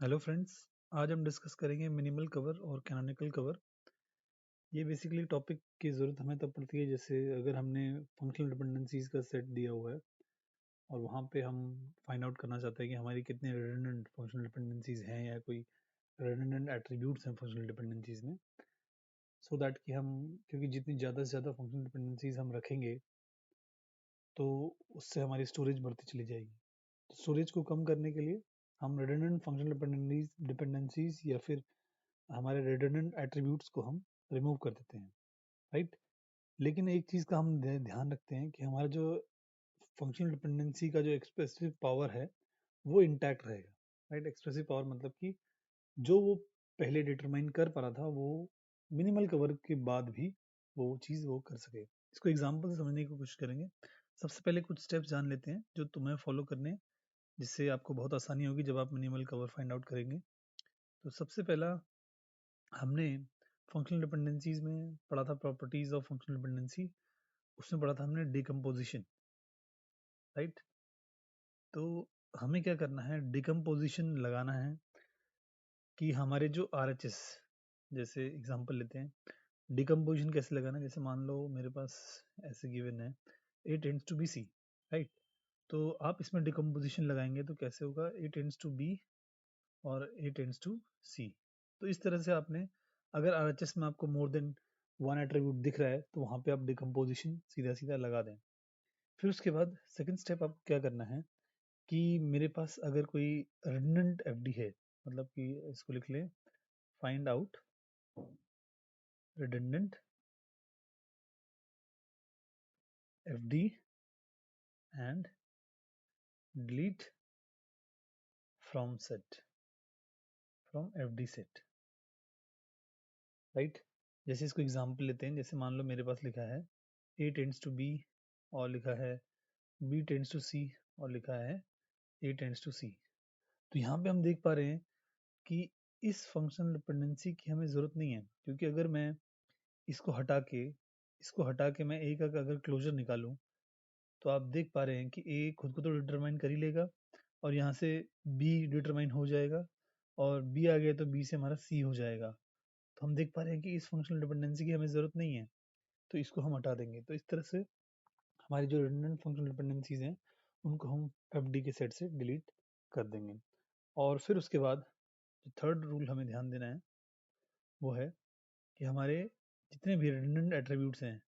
Hello friends, आज हम discuss करेंगे मिनिमल कवर और कैनोनिकल कवर। ये बेसिकली टॉपिक की ज़रूरत हमें तब पड़ती है जैसे अगर हमने फंक्शनल डिपेंडेंसीज का सेट दिया हुआ है और वहाँ पे हम फाइंड आउट करना चाहते हैं कि हमारी कितने रिडंडेंट फंक्शनल डिपेंडेंसीज हैं या कोई रिडंडेंट एट्रीब्यूट्स हैं फंक्शनल डिपेंडेंसीज में, सो दैट कि हम, क्योंकि जितनी ज़्यादा से ज़्यादा फंक्शनल डिपेंडेंसीज हम रखेंगे तो उससे हमारी स्टोरेज बढ़ती चली जाएगी। तो स्टोरेज को कम करने के लिए हम रिडंडेंट फंक्शनल डिपेंडेंसीज या फिर हमारे रिडंडेंट एट्रीब्यूट्स को हम रिमूव कर देते हैं, राइट। लेकिन एक चीज़ का हम ध्यान रखते हैं कि हमारा जो फंक्शनल डिपेंडेंसी का जो एक्सप्रेसिव पावर है वो इंटैक्ट रहेगा, राइट। एक्सप्रेसिव पावर मतलब कि जो वो पहले डिटरमाइन कर पा रहा था वो मिनिमल कवर के बाद भी वो चीज़ वो कर सके। इसको एग्जांपल से समझने की कोशिश करेंगे। सबसे पहले कुछ स्टेप्स जान लेते हैं जो तुम्हें फॉलो करने हैं, जिससे आपको बहुत आसानी होगी जब आप मिनिमल कवर फाइंड आउट करेंगे। तो सबसे पहला हमने फंक्शनल डिपेंडेंसीज में पढ़ा था, प्रॉपर्टीज ऑफ फंक्शनल डिपेंडेंसी। उसमें पढ़ा था हमने डिकम्पोजिशन, राइट। तो हमें क्या करना है, डिकम्पोजिशन लगाना है कि हमारे जो RHS, जैसे एग्जांपल लेते हैं, डिकम्पोजिशन कैसे लगाना है। जैसे मान लो मेरे पास ऐसे गिवन है A tends to B C, right. तो आप इसमें डिकम्पोजिशन लगाएंगे तो कैसे होगा, A टेंड्स टू बी और A टेंड्स टू सी। तो इस तरह से आपने, अगर RHS में आपको मोर देन वन एट्रीब्यूट दिख रहा है तो वहाँ पे आप डिकम्पोजिशन सीधा सीधा लगा दें। फिर उसके बाद सेकंड स्टेप आपको क्या करना है कि मेरे पास अगर कोई रिडंडेंट एफडी है, मतलब कि इसको लिख लें, find out redundant FD and delete from set, from FD set, right. जैसे इसको एग्जांपल लेते हैं, जैसे मान लो मेरे पास लिखा है A टेंड्स टू बी और लिखा है B टेंड्स टू सी और लिखा है A टेंड्स टू सी। तो यहाँ पे हम देख पा रहे हैं कि इस फंक्शनल डिपेंडेंसी की हमें ज़रूरत नहीं है, क्योंकि अगर मैं इसको हटा के मैं A का अगर क्लोजर निकालूं तो आप देख पा रहे हैं कि A खुद को तो डिटरमाइन कर ही लेगा और यहाँ से B डिटरमाइन हो जाएगा और B आ गया तो B से हमारा C हो जाएगा। तो हम देख पा रहे हैं कि इस फंक्शनल डिपेंडेंसी की हमें ज़रूरत नहीं है, तो इसको हम हटा देंगे। तो इस तरह से हमारी जो रिडंडेंट फंक्शनल डिपेंडेंसीज हैं उनको हम एफडी के सेट से डिलीट कर देंगे। और फिर उसके बाद जो थर्ड रूल हमें ध्यान देना है वो है कि हमारे जितने भी रिडंडेंट एट्रीब्यूट्स हैं,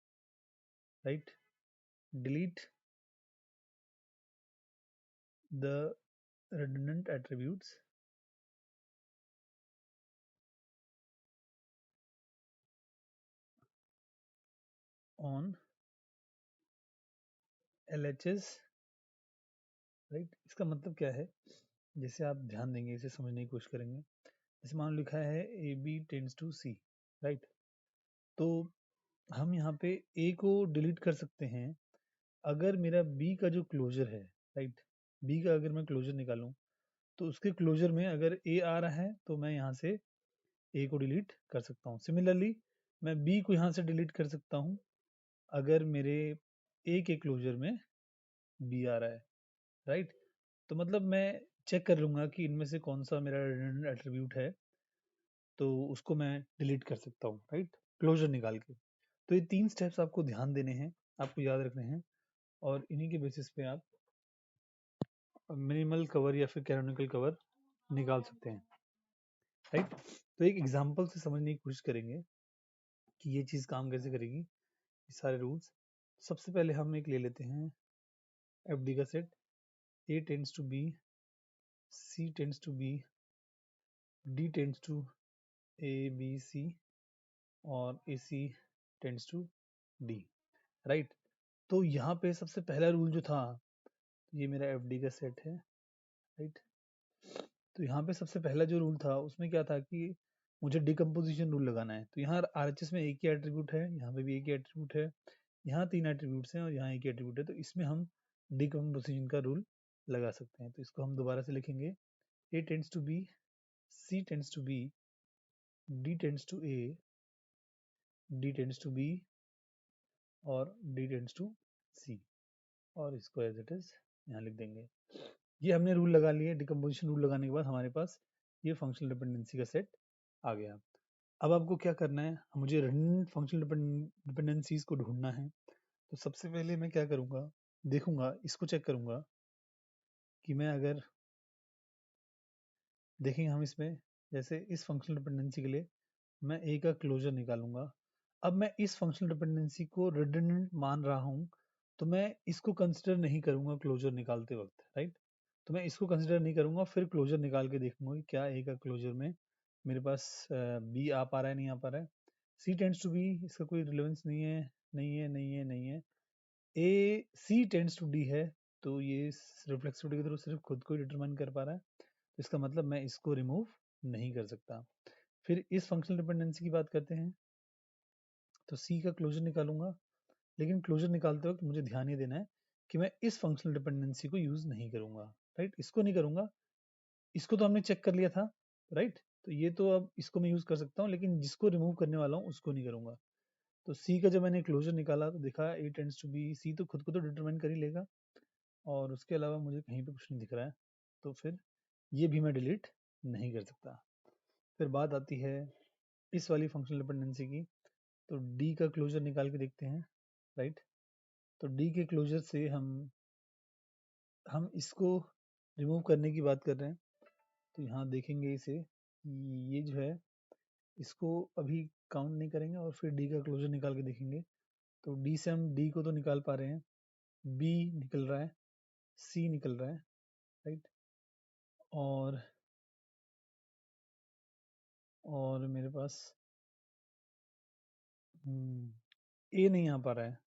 right, delete the redundant attributes on LHS, right. इसका मतलब क्या है, जैसे आप ध्यान देंगे, इसे समझने की कोशिश करेंगे। जैसे मान लो लिखा है AB tends to C, right. तो हम यहाँ पे A को डिलीट कर सकते हैं अगर मेरा B का जो क्लोजर है, राइट, B का अगर मैं क्लोजर निकालूं तो उसके क्लोजर में अगर A आ रहा है तो मैं यहाँ से A को डिलीट कर सकता हूँ। सिमिलरली मैं B को यहाँ से डिलीट कर सकता हूँ अगर मेरे A के क्लोजर में B आ रहा है, राइट। तो मतलब मैं चेक कर लूँगा कि इनमें से कौन सा मेरा रिडंडेंट एट्रीब्यूट है, तो उसको मैं डिलीट कर सकता हूँ, राइट, क्लोजर निकाल के। तो ये 3 स्टेप्स आपको ध्यान देने हैं, आपको याद रखने हैं, और इन्हीं के बेसिस पे आप मिनिमल कवर या फिर कैनोनिकल कवर निकाल सकते हैं, राइट। तो एक एग्जांपल से समझने की कोशिश करेंगे कि ये चीज़ काम कैसे करेगी, ये सारे रूल्स। सबसे पहले हम एक ले लेते हैं एफडी का सेट। A tends to B, C tends to B, D tends to A B C और AC tends to D, right. तो यहाँ पे सबसे पहला रूल जो था, ये मेरा एफडी का सेट है, राइट। तो यहाँ पे सबसे पहला जो रूल था उसमें क्या था कि मुझे डिकम्पोजिशन रूल लगाना है। तो यहाँ RHS में एक ही एट्रीब्यूट है, यहाँ पे भी एक ही एट्रीब्यूट है, यहाँ 3 एट्रीब्यूट्स हैं और यहाँ एक ही एट्रीब्यूट है, तो इसमें हम डिकम्पोजिशन का रूल लगा सकते हैं। तो इसको हम दोबारा से लिखेंगे, A tends to B, C tends to B, D tends to A, D tends to B और D टेंड्स टू C, और इसको एज इट इज यहाँ लिख देंगे। ये हमने रूल लगा लिए। डिकम्पोजिशन रूल लगाने के बाद हमारे पास ये फंक्शनल डिपेंडेंसी का सेट आ गया। अब आपको क्या करना है, मुझे रिडंडेंट फंक्शनल डिपेंडेंसीज को ढूंढना है। तो सबसे पहले मैं क्या करूँगा, देखूंगा, इसको चेक करूँगा कि मैं अगर देखेंगे हम इसमें, जैसे इस फंक्शनल डिपेंडेंसी के लिए मैं ए का क्लोजर निकालूंगा। अब मैं इस फंक्शनल डिपेंडेंसी को रिडंडेंट मान रहा हूँ, तो मैं इसको कंसिडर नहीं करूँगा क्लोजर निकालते वक्त, राइट। तो मैं इसको कंसिडर नहीं करूँगा, फिर क्लोजर निकाल के देखूंगा कि क्या ए का क्लोजर में मेरे पास बी आ पा रहा है, नहीं आ पा रहा है। सी टेंड्स टू बी, इसका कोई रिलेवेंस नहीं है, नहीं है, नहीं है, नहीं है। ए सी टेंड्स टू डी है, तो ये रिफ्लेक्सिविटी के थ्रू सिर्फ खुद को ही डिटरमाइन कर पा रहा है, तो इसका मतलब मैं इसको रिमूव नहीं कर सकता। फिर इस फंक्शनल डिपेंडेंसी की बात करते हैं, तो सी का क्लोजर निकालूंगा, लेकिन क्लोजर निकालते वक्त मुझे ध्यान ये देना है कि मैं इस फंक्शनल डिपेंडेंसी को यूज नहीं करूंगा, राइट। इसको नहीं करूंगा, इसको तो हमने चेक कर लिया था, राइट। तो ये तो अब इसको मैं यूज कर सकता हूँ, लेकिन जिसको रिमूव करने वाला हूँ उसको नहीं करूंगा। तो सी का जब मैंने क्लोजर निकाला तो देखा ए टेंड्स टू बी, सी तो खुद को तो डिटरमाइन कर ही लेगा, और उसके अलावा मुझे कहीं पे कुछ नहीं दिख रहा है, तो फिर ये भी मैं डिलीट नहीं कर सकता। फिर बात आती है इस वाली फंक्शनल डिपेंडेंसी की, तो डी का क्लोजर निकाल के देखते हैं, राइट। तो डी के क्लोजर से हम इसको रिमूव करने की बात कर रहे हैं। तो यहाँ देखेंगे इसे, ये जो है इसको अभी काउंट नहीं करेंगे और फिर डी का क्लोजर निकाल के देखेंगे। तो डी से हम डी को तो निकाल पा रहे हैं, बी निकल रहा है, सी निकल रहा है, राइट। और मेरे पास ए नहीं आ पा रहा है,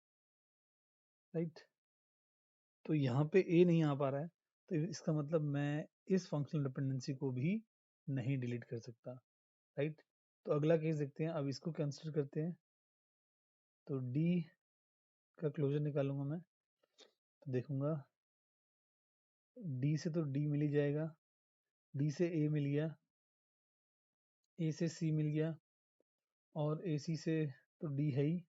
राइट। तो यहाँ पे ए नहीं आ पा रहा है, तो इसका मतलब मैं इस फंक्शनल डिपेंडेंसी को भी नहीं डिलीट कर सकता, राइट। तो अगला केस देखते हैं, अब इसको कंसिडर करते हैं। तो डी का क्लोजर निकालूंगा मैं, तो देखूंगा डी से तो डी मिल ही जाएगा, डी से ए मिल गया, ए से सी मिल गया, और ए सी से तो डी है ही,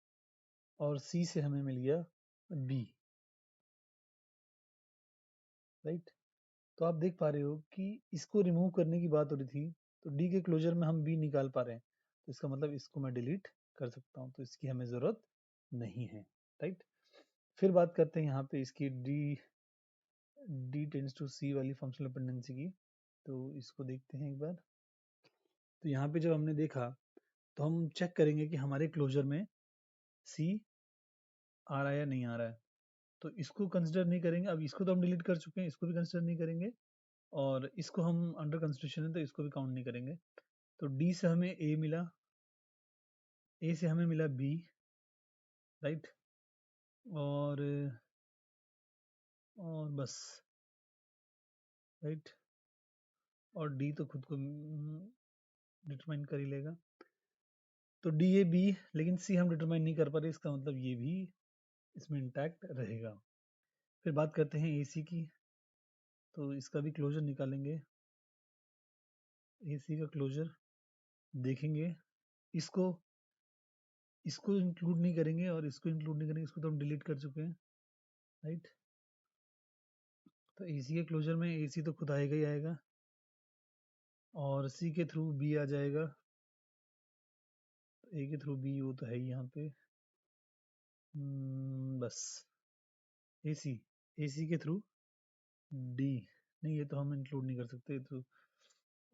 और सी से हमें मिल गया बी, राइट। तो आप देख पा रहे हो कि इसको रिमूव करने की बात हो रही थी, तो डी के क्लोजर में हम बी निकाल पा रहे हैं, तो इसका मतलब इसको मैं डिलीट कर सकता हूँ, तो इसकी हमें ज़रूरत नहीं है, राइट। फिर बात करते हैं यहाँ पे इसकी डी टेंड्स टू सी वाली फंक्शनल डिपेंडेंसी की। तो इसको देखते हैं एक बार। तो यहाँ पे जब हमने देखा, तो हम चेक करेंगे कि हमारे क्लोजर में सी आ रहा है या नहीं आ रहा है। तो इसको कंसिडर नहीं करेंगे, अब इसको तो हम डिलीट कर चुके हैं, इसको भी कंसिडर नहीं करेंगे, और इसको हम अंडर कंसिडरेशन है तो इसको भी काउंट नहीं करेंगे। तो डी से हमें ए मिला, ए से हमें मिला बी, राइट। और बस, राइट। और डी तो खुद को डिटरमाइन कर ही लेगा, तो डी ए बी, लेकिन सी हम डिटरमाइन नहीं कर पा रहे, इसका मतलब ये भी इसमें इंटैक्ट रहेगा। फिर बात करते हैं ए सी की, तो इसका भी क्लोजर निकालेंगे। ए सी का क्लोजर देखेंगे, इसको इसको इंक्लूड नहीं करेंगे और इसको इंक्लूड नहीं करेंगे, इसको तो हम डिलीट कर चुके हैं, राइट। तो ए सी के क्लोजर में ए सी तो खुद आएगा ही आएगा, और सी के थ्रू बी आ जाएगा, ए के थ्रू बी वो तो है ही यहाँ पे। बस ए सी के थ्रू डी, नहीं ये तो हम इंक्लूड नहीं कर सकते, तो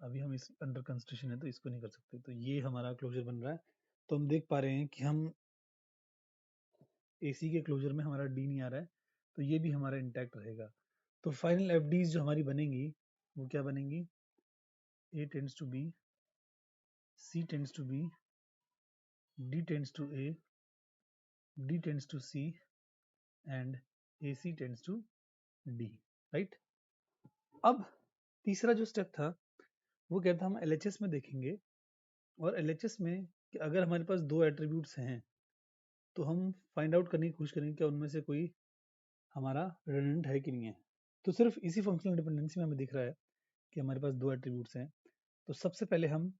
अभी हम इस अंडर कंसिडरेशन है तो इसको नहीं कर सकते, तो ये हमारा क्लोजर बन रहा है। तो हम देख पा रहे हैं कि हम ए सी के क्लोजर में हमारा डी नहीं आ रहा है, तो ये भी हमारा इंटैक्ट रहेगा। तो फाइनल एफ डीज जो हमारी बनेंगी वो क्या बनेंगी, A tends to B, C tends to B, D tends to A, D tends to C, and A C tends to D, right. अब तीसरा जो स्टेप था वो क्या था, हम LHS में देखेंगे, और LHS में कि अगर हमारे पास दो एट्रीब्यूट्स हैं तो हम फाइंड आउट करने की कोशिश करेंगे कि उनमें से कोई हमारा रिडंडेंट है कि नहीं है। तो सिर्फ इसी फंक्शनल डिपेंडेंसी में हमें दिख रहा है कि हमारे पास दो एट्रीब्यूट्स हैं। तो सबसे पहले हम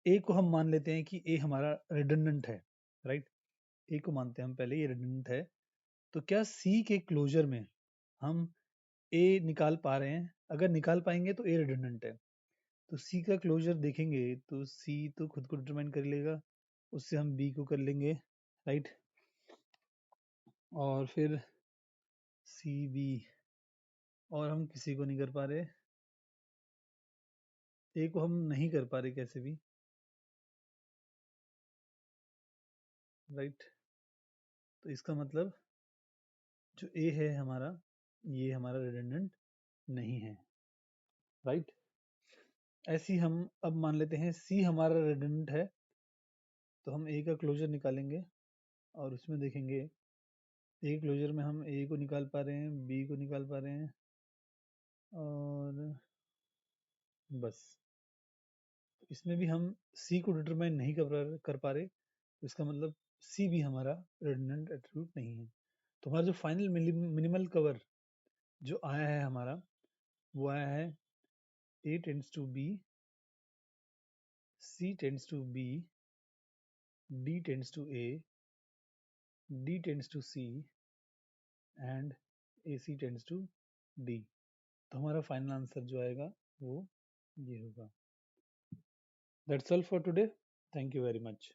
ए को हम मान लेते हैं कि ए हमारा रिडंडेंट है, राइट। ए को मानते हैं हम पहले, ये रिडंडेंट है। तो क्या सी के क्लोजर में हम ए निकाल पा रहे हैं? अगर निकाल पाएंगे तो ए रिडंडेंट है, तो सी का क्लोजर देखेंगे तो सी तो खुद को डिटरमाइन कर लेगा, उससे हम बी को कर लेंगे, राइट। और फिर सी बी, और हम किसी को नहीं कर पा रहे, ए को हम नहीं कर पा रहे कैसे भी, राइट। तो इसका मतलब जो ए है हमारा, ये हमारा रिडंडेंट नहीं है, राइट। ऐसे ही हम अब मान लेते हैं सी हमारा रिडंडेंट है, तो हम ए का क्लोजर निकालेंगे और उसमें देखेंगे ए क्लोजर में हम ए को निकाल पा रहे हैं, बी को निकाल पा रहे हैं, और बस। इसमें भी हम सी को डिटरमाइन नहीं कर पा रहे, तो इसका मतलब सी भी हमारा रिडंडेंट एट्रीब्यूट नहीं है। तो हमारा जो फाइनल मिनिमल कवर जो आया है हमारा, वो आया है A tends to B, C tends to B, D tends to A, D tends to C, and AC tends to D। तो हमारा फाइनल आंसर जो आएगा वो ये होगा। That's all for today. Thank you very much.